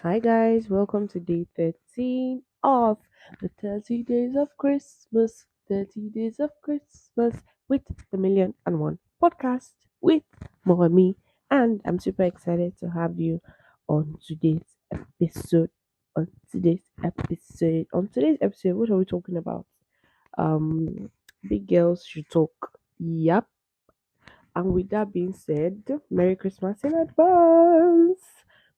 Hi guys, welcome to day 13 of the 30 days of Christmas. 30 days of Christmas with the Million and One podcast with Mowa.mi. And I'm super excited to have you on today's episode. On today's episode, what are we talking about? Big girls should talk. Yep. And with that being said, Merry Christmas in advance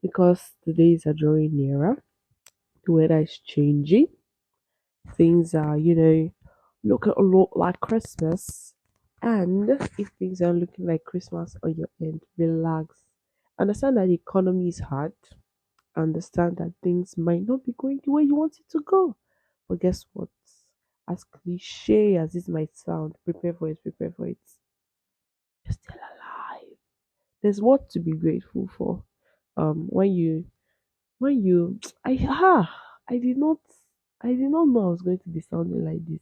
because the days are drawing nearer. The weather is changing. Things are, look a lot like Christmas. And if things are looking like Christmas on your end, relax. Understand that the economy is hard. Understand that things might not be going the way you want it to go. But guess what? As cliche as this might sound, prepare for it, prepare for it. You're still alive. There's what to be grateful for. When you I did not know I was going to be sounding like this.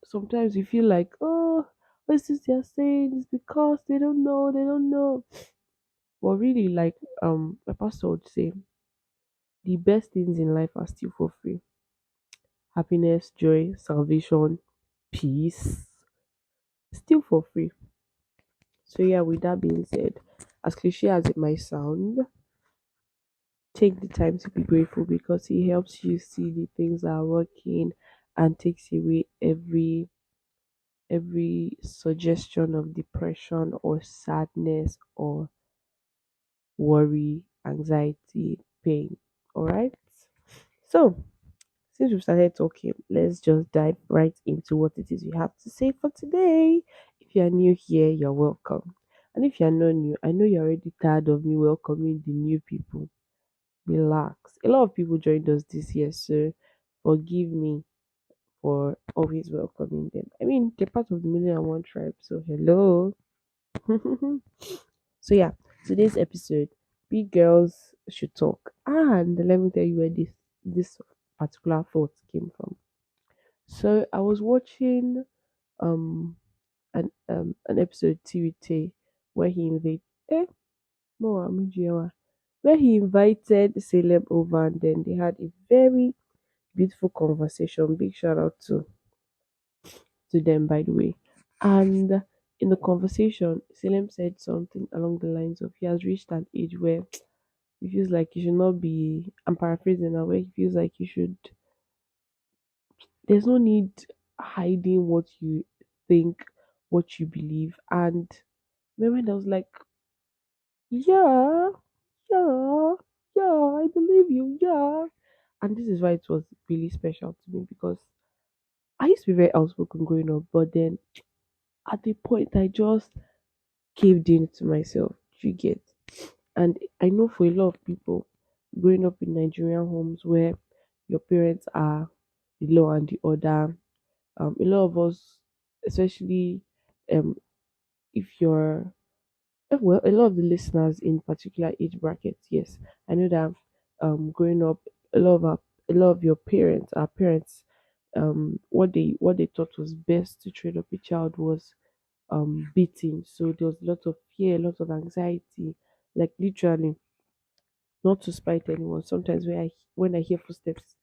Sometimes you feel like, oh, what's this they're saying? It's because they don't know. But really, like my pastor would say, the best things in life are still for free. Happiness, joy, salvation, peace, still for free. So yeah, with that being said, as cliche as it might sound, take the time to be grateful because it helps you see the things that are working and takes away every suggestion of depression or sadness or worry, anxiety, pain. All right. So, since we've started talking, let's just dive right into what it is we have to say for today. If you are new here, you're welcome. And if you're not new, I know you're already tired of me welcoming the new people. Relax. A lot of people joined us this year, so forgive me for always welcoming them. I mean, they're part of the Million and One tribe, so hello. So yeah, today's episode, big girls should talk. And let me tell you where this particular thought came from. So I was watching an episode Tiwite where he invited where he invited Celeb over and then they had a very beautiful conversation. Big shout out to them, by the way. And in the conversation, Salem said something along the lines of he has reached an age where he feels like you should not be. I'm paraphrasing now, where he feels like you should. There's no need hiding what you think, what you believe. And remember, I was like, yeah, yeah, yeah, I believe you, yeah. And this is why it was really special to me because I used to be very outspoken growing up, but then at the point I just caved in to myself. You get, and I know for a lot of people growing up in Nigerian homes where your parents are the law and the order. A lot of us, especially um, if you're well, a lot of the listeners in particular age brackets, yes, I know that growing up, a lot of a lot of your parents, our parents, what they thought was best to train up a child was beating. So there was a lot of fear, a lot of anxiety, like literally, not to spite anyone. Sometimes when I hear footsteps,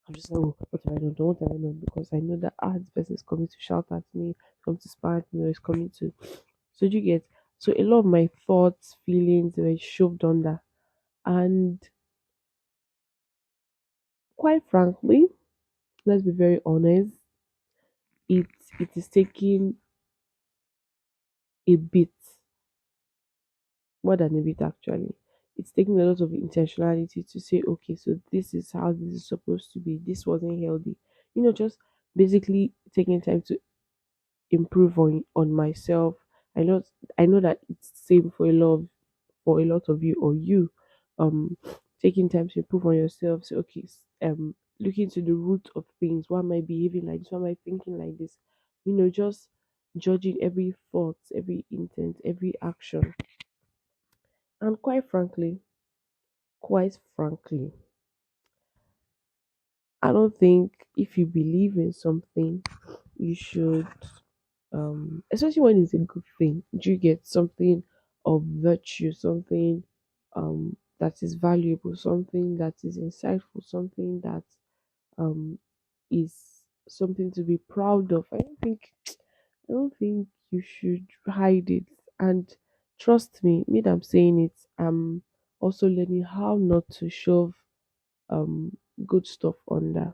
I'm just like, oh, what have I done? What have I done? Because I know that this person is coming to shout at me, come to spy at me, or is coming to. So you get. So a lot of my thoughts, feelings were shoved under, and quite frankly, let's be very honest, it it is taking a bit more than a bit actually. It's taking a lot of intentionality to say, okay, so this is how this is supposed to be. This wasn't healthy. Just basically taking time to improve on myself. I know I know that it's same for a lot of you or you. Taking time to improve on yourself. So okay, look into the root of things. Why am I behaving like this? Why am I thinking like this? Just judging every thought, every intent, every action. And quite frankly, I don't think if you believe in something, you should, especially when it's a good thing, do you get something of virtue, something that is valuable, something that is insightful, something that um is something to be proud of. I don't think you should hide it. And trust me, me that I'm saying it, I'm also learning how not to shove um good stuff under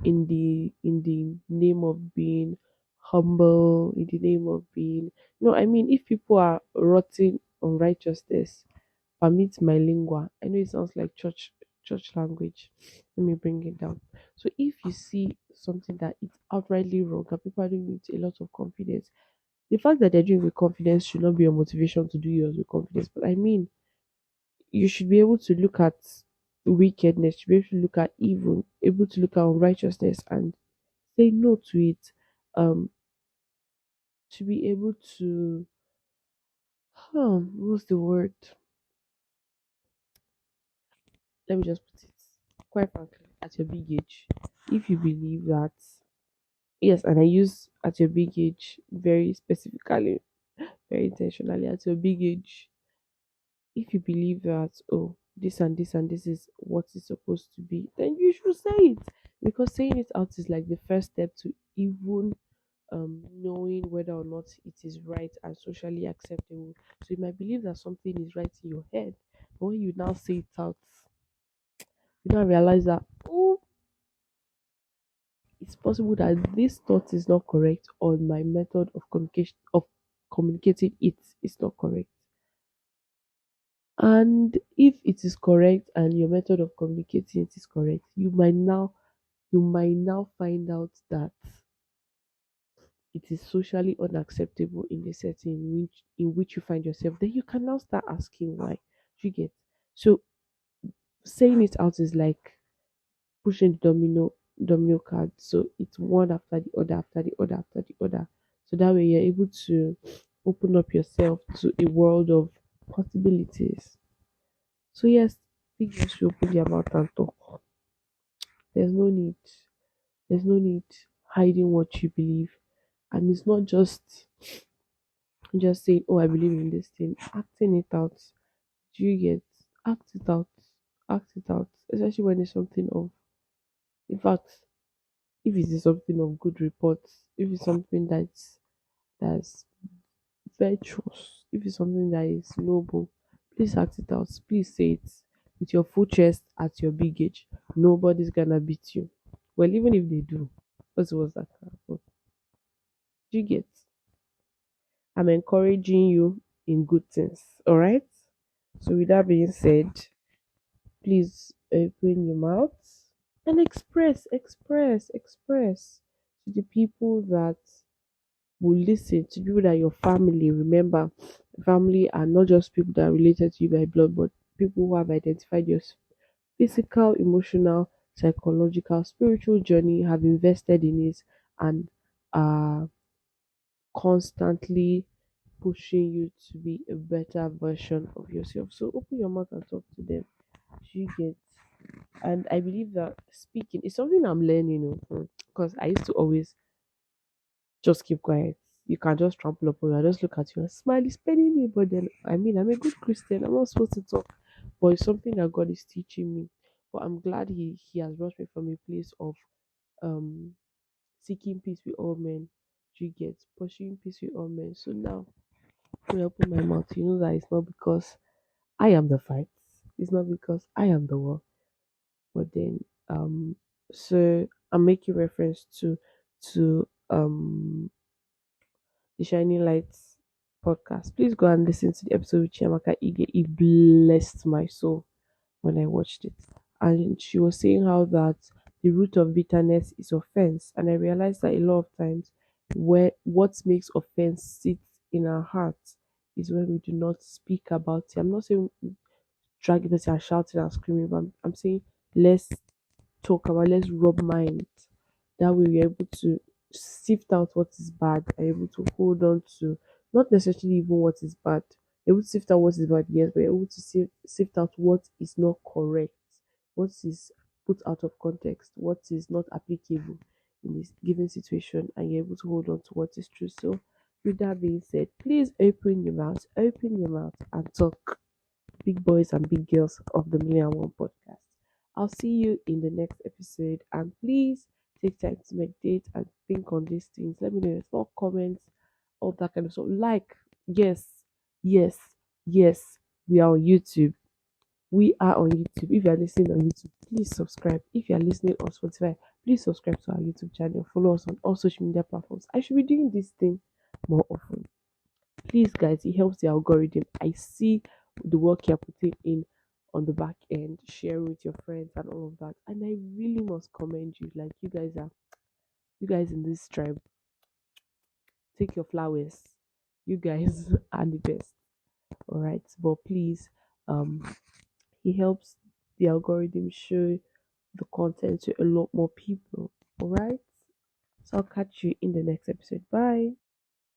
in the name of being humble, in the name of being no, I mean if people are rotting on righteousness, permit my lingua. I know it sounds like church language. Let me bring it down. So if you see something that is outrightly wrong and people are doing it with a lot of confidence, the fact that they're doing it with confidence should not be your motivation to do yours with confidence. But I mean, you should be able to look at wickedness, to be able to look at evil, able to look at unrighteousness and say no to it. To be able to what's the word? Let me just put it quite frankly, at your big age, if you believe that, yes, and I use at your big age very specifically, very intentionally, at your big age, if you believe that, oh, this and this and this is what is supposed to be, then you should say it, because saying it out is like the first step to even knowing whether or not it is right and socially acceptable. So you might believe that something is right in your head, but when you now say it out, you now realize that, oh, it's possible that this thought is not correct, or my method of communicating it is not correct. And if it is correct and your method of communicating it is correct, you might now find out that it is socially unacceptable in the setting in which you find yourself. Then you can now start asking why. Do you get? So saying it out is like pushing the domino card. So it's one after the other, after the other, after the other. So that way you're able to open up yourself to a world of possibilities. So yes, people should open their mouth and talk. There's no need. There's no need hiding what you believe. And it's not just saying, oh, I believe in this thing. Acting it out. Do you get? Act it out. Act it out. Especially when it's something of, in fact, if it is something of good reports, if it's something that's virtuous, if it's something that is noble, please act it out. Please say it with your full chest at your big age. Nobody's gonna beat you. Well, even if they do, what was that? Do you get? I'm encouraging you in good things. All right. So with that being said, please open your mouth and express to the people that will listen, to people that your family. Remember, family are not just people that are related to you by blood, but people who have identified your physical, emotional, psychological, spiritual journey, have invested in it, and are constantly pushing you to be a better version of yourself. So open your mouth and talk to them. You get? And I believe that speaking is something I'm learning, because I used to always just keep quiet. You can just trample upon me. I just look at you and smile, it's paining me. But then, I mean, I'm a good Christian. I'm not supposed to talk. But it's something that God is teaching me. But I'm glad He has brought me from a place of um seeking peace with all men. You get? Pursuing peace with all men. So now, when I open my mouth, you know that it's not because I am the fight. It's not because I am the war. But then, so I'm making reference to the Shining Lights podcast. Please go and listen to the episode with Chiamaka Ige. It blessed my soul when I watched it. And she was saying how that the root of bitterness is offense. And I realized that a lot of times where what makes offense sit in our hearts is when we do not speak about it. I'm not saying dragging person and shouting and screaming, but I'm saying let's talk about, let's rub minds. That way we're able to sift out what is bad and able to hold on to not necessarily even what is bad. Able to sift out what is bad, yes, but able to sift out what is not correct, what is put out of context, what is not applicable in this given situation, and you're able to hold on to what is true. So with that being said, please open your mouth and talk. big boys and big girls of the Million and One podcast. I'll see you in the next episode. And please take time to meditate and think on these things. Let me know your thoughts, comments, all that kind of stuff. Like, yes, yes, yes, we are on YouTube. We are on YouTube. If you are listening on YouTube, please subscribe. If you are listening on Spotify, please subscribe to our YouTube channel. Follow us on all social media platforms. I should be doing this thing more often. Please, guys, it helps the algorithm. I see the work you're putting in on the back end, sharing with your friends and all of that. And I really must commend you. Like you guys in this tribe, take your flowers. You guys are the best. All right, but please, it helps the algorithm show the content to a lot more people. All right, so I'll catch you in the next episode. Bye.